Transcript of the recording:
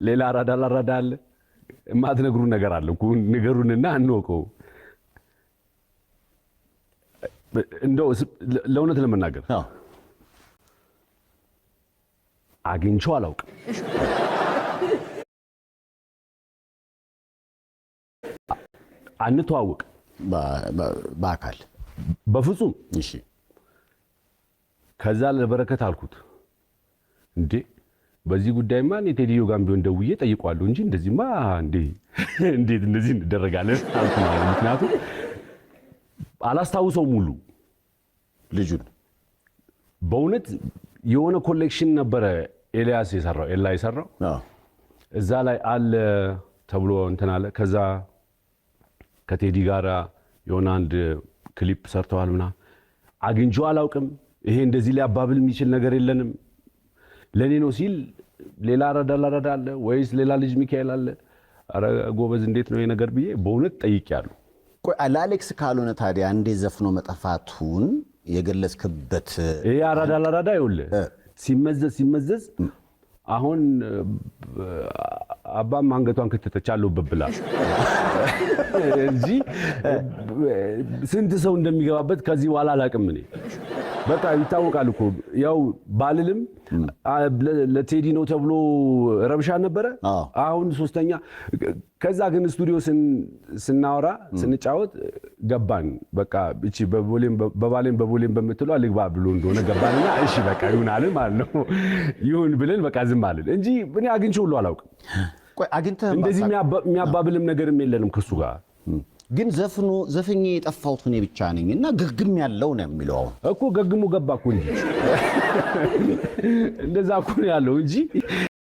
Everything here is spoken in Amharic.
ሌላ አራዳ አለ የማትነግሩን ነገር አለ እኮ ንገሩንና እንወቀው። እንደው ለእውነት ለመናገር አግኝቼው አላውቅም። አንተዋወቅ በአካል በፍጹም። እሺ ከዛ ለበረከት አልኩት እንዴ በዚህ ጉዳይማ እኔ ቴዲዮ ጋር ቢሆን ደውዬ ጠይቀዋለሁ እንጂ እንደዚህማ እንዴት እንደዚህ እንደረጋለን አልኩት። ምክንያቱም አላስታውሰው ሙሉ ልጁን በእውነት የሆነ ኮሌክሽን ነበረ ኤላ የሰራው እዛ ላይ አለ ተብሎ እንትን አለ። ከዛ ከቴዲ ጋራ የሆነ አንድ ክሊፕ ሰርተዋልና አግኝቼው አላውቅም። ይሄ እንደዚህ ሊያባብል የሚችል ነገር የለንም ለኔ ነው ሲል ሌላ አራዳ አለ ወይስ ሌላ ልጅ ሚካኤል አለ? አረ ጎበዝ እንዴት ነው ይሄ ነገር ብዬ በእውነት ጠይቄያለሁ። ቆይ አሌክስ ካልሆነ ታዲያ እንዴ ዘፍኖ መጠፋቱን የገለጽክበት ይሄ አራዳ ይኸውልህ ሲመዘዝ አሁን አባም አንገቷን ከተተቻለው በብላ እንጂ ስንት ሰው እንደሚገባበት ከዚህ በኋላ አላውቅም። እኔ በቃ ይታወቃል እኮ ያው ባልልም ለቴዲ ነው ተብሎ ረብሻ ነበረ። አሁን ሶስተኛ ከዛ ግን ስቱዲዮ ስናወራ ስንጫወት ገባን። በቃ እቺ በቦሌም በምትለው ልግባ ብሎ እንደሆነ ገባንና እሺ በቃ ይሁን አልን ማለት ነው። ይሁን ብለን በቃ ዝም አልን እንጂ እኔ አግኝቼው ሁሉ አላውቅም። ቆይ አግኝተህ እንደዚህ የሚያባብልም ነገርም የለንም ከሱ ጋር። ግን ዘፍኜ የጠፋሁት እኔ ብቻ ነኝ እና ገግም ያለው ነው የሚለው እኮ ገግሙ ገባ እኮ እንጂ እንደዛ እኮ ነው ያለው እንጂ